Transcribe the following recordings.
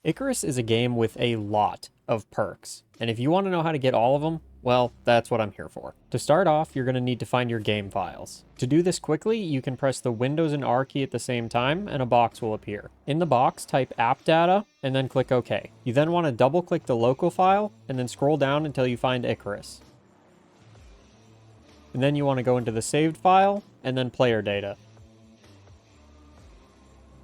Icarus is a game with a lot of perks, and if you want to know how to get all of them, well, that's what I'm here for. To start off, you're going to need to find your game files. To do this quickly, you can press the Windows and R key at the same time, and a box will appear. In the box, type app data, and then click OK. You then want to double-click the local file, and then scroll down until you find Icarus. And then you want to go into the saved file, and then player data.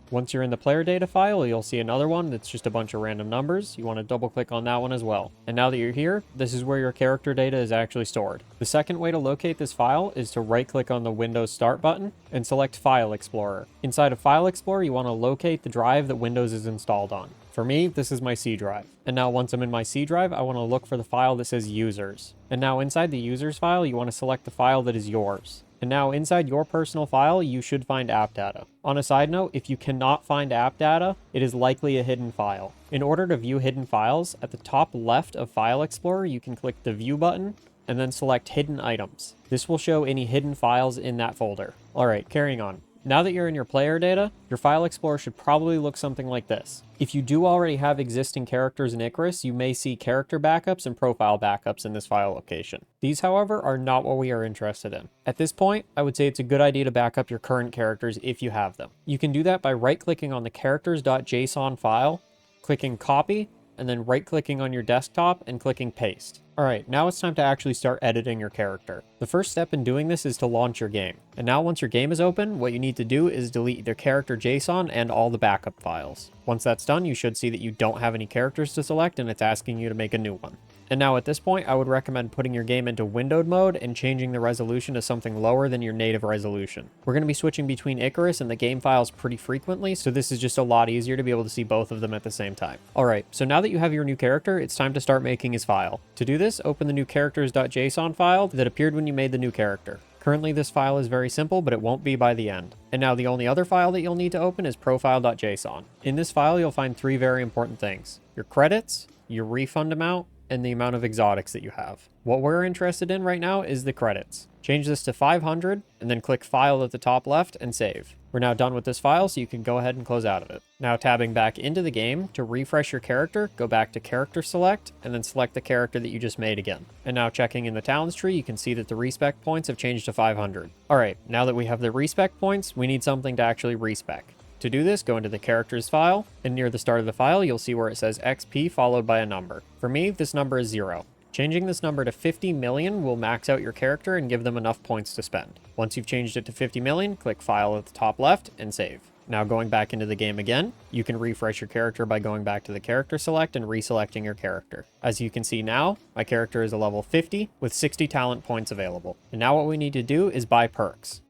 Once you're in the player data file, you'll see another one that's just a bunch of random numbers. You want to double click on that one as well. And now that you're here, this is where your character data is actually stored. The second way to locate this file is to right click on the Windows Start button and select File Explorer. Inside of File Explorer, you want to locate the drive that Windows is installed on. For me, this is my C drive. And now once I'm in my C drive, I want to look for the file that says users. And now inside the users file, you want to select the file that is yours. And now inside your personal file, you should find app data. On a side note, if you cannot find app data, it is likely a hidden file. In order to view hidden files, at the top left of File Explorer, you can click the View button and then select Hidden Items. This will show any hidden files in that folder. All right, carrying on. Now that you're in your player data, your File Explorer should probably look something like this. If you do already have existing characters in Icarus, you may see character backups and profile backups in this file location. These, however, are not what we are interested in. At this point, I would say it's a good idea to back up your current characters if you have them. You can do that by right-clicking on the characters.json file, clicking copy, and then right-clicking on your desktop and clicking paste. Alright, now it's time to actually start editing your character. The first step in doing this is to launch your game. And now once your game is open, what you need to do is delete their character JSON and all the backup files. Once that's done, you should see that you don't have any characters to select and it's asking you to make a new one. And now at this point, I would recommend putting your game into windowed mode and changing the resolution to something lower than your native resolution. We're going to be switching between Icarus and the game files pretty frequently, so this is just a lot easier to be able to see both of them at the same time. Alright, so now that you have your new character, it's time to start making his file. To do this, open the new characters.json file that appeared when you made the new character. Currently this file is very simple, but it won't be by the end. And now the only other file that you'll need to open is profile.json. In this file, you'll find three very important things: your credits, your refund amount, and the amount of exotics that you have. What we're interested in right now is the credits. Change this to 500 and then click File at the top left and save. We're now done with this file, so you can go ahead and close out of it. Now tabbing back into the game, to refresh your character, go back to Character Select and then select the character that you just made again. And now checking in the talents tree, you can see that the respec points have changed to 500. Alright, now that we have the respec points, we need something to actually respec. To do this, go into the characters file, and near the start of the file, you'll see where it says XP followed by a number. For me, this number is 0. Changing this number to 50 million will max out your character and give them enough points to spend. Once you've changed it to 50 million, click File at the top left and save. Now going back into the game again, you can refresh your character by going back to the character select and reselecting your character. As you can see now, my character is a level 50 with 60 talent points available. And now what we need to do is buy perks.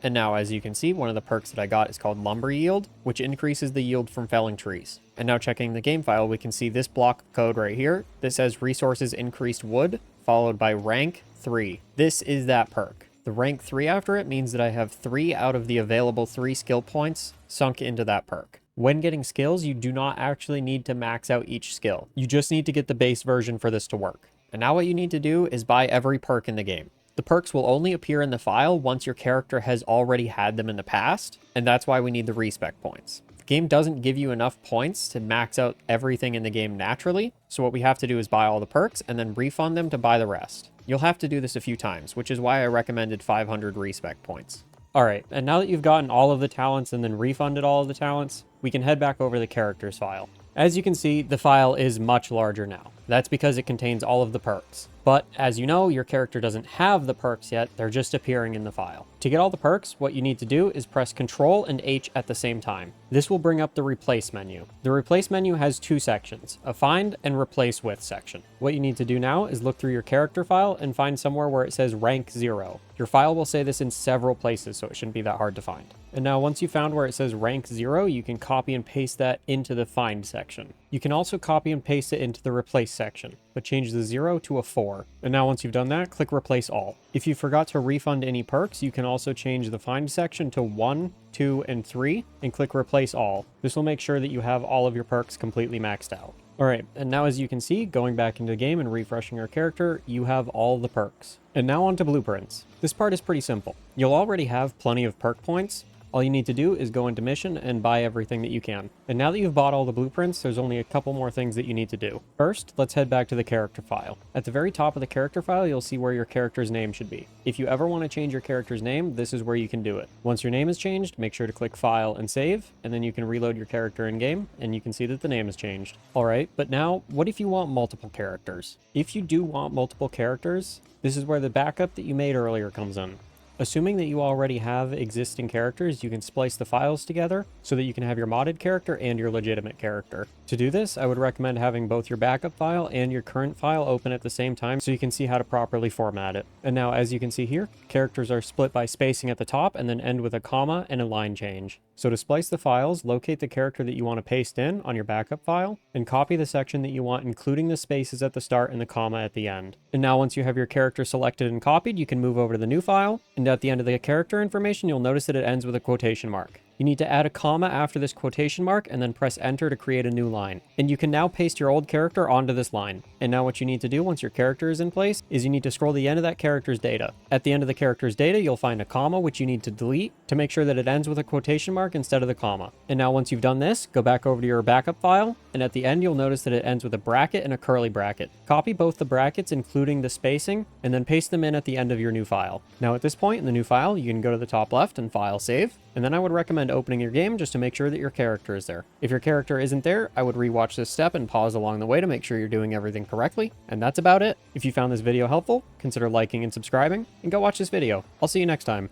And now, as you can see, one of the perks that I got is called Lumber Yield, which increases the yield from felling trees. And now checking the game file, we can see this block of code right here that says resources increased wood, followed by rank 3. This is that perk. The rank 3 after it means that I have 3 out of the available 3 skill points sunk into that perk. When getting skills, you do not actually need to max out each skill. You just need to get the base version for this to work. And now what you need to do is buy every perk in the game. The perks will only appear in the file once your character has already had them in the past, and that's why we need the respec points. The game doesn't give you enough points to max out everything in the game naturally, so what we have to do is buy all the perks and then refund them to buy the rest. You'll have to do this a few times, which is why I recommended 500 respec points. Alright, and now that you've gotten all of the talents and then refunded all of the talents, we can head back over the characters file. As you can see, the file is much larger now. That's because it contains all of the perks. But as you know, your character doesn't have the perks yet, they're just appearing in the file. To get all the perks, what you need to do is press Ctrl and H at the same time. This will bring up the Replace menu. The Replace menu has two sections, a Find and Replace With section. What you need to do now is look through your character file and find somewhere where it says rank 0. Your file will say this in several places, so it shouldn't be that hard to find. And now once you found where it says rank 0, you can copy and paste that into the Find section. You can also copy and paste it into the Replace section, but change the 0 to a 4. And now once you've done that, click Replace All. If you forgot to refund any perks, you can also change the Find section to 1, 2, and 3, and click Replace All. This will make sure that you have all of your perks completely maxed out. Alright, and now as you can see, going back into the game and refreshing our character, you have all the perks. And now on to blueprints. This part is pretty simple. You'll already have plenty of perk points, All you need to do is go into mission and buy everything that you can. And now that you've bought all the blueprints, there's only a couple more things that you need to do. First, let's head back to the character file. At the very top of the character file, you'll see where your character's name should be. If you ever want to change your character's name, this is where you can do it. Once your name is changed, make sure to click File and Save, and then you can reload your character in-game, and you can see that the name has changed. Alright, but now, what if you want multiple characters? If you do want multiple characters, this is where the backup that you made earlier comes in. Assuming that you already have existing characters, you can splice the files together so that you can have your modded character and your legitimate character. To do this, I would recommend having both your backup file and your current file open at the same time so you can see how to properly format it. And now, as you can see here, characters are split by spacing at the top and then end with a comma and a line change. So to splice the files, locate the character that you want to paste in on your backup file and copy the section that you want, including the spaces at the start and the comma at the end. And now once you have your character selected and copied, you can move over to the new file, and at the end of the character information, you'll notice that it ends with a quotation mark. You need to add a comma after this quotation mark and then press enter to create a new line. And you can now paste your old character onto this line. And now what you need to do once your character is in place is you need to scroll to the end of that character's data. At the end of the character's data, you'll find a comma which you need to delete to make sure that it ends with a quotation mark instead of the comma. And now once you've done this, go back over to your backup file, and at the end you'll notice that it ends with a bracket and a curly bracket. Copy both the brackets including the spacing and then paste them in at the end of your new file. Now at this point in the new file, you can go to the top left and File Save, and then I would recommend opening your game just to make sure that your character is there. If your character isn't there, I would rewatch this step and pause along the way to make sure you're doing everything correctly. And that's about it. If you found this video helpful, consider liking and subscribing, and go watch this video. I'll see you next time.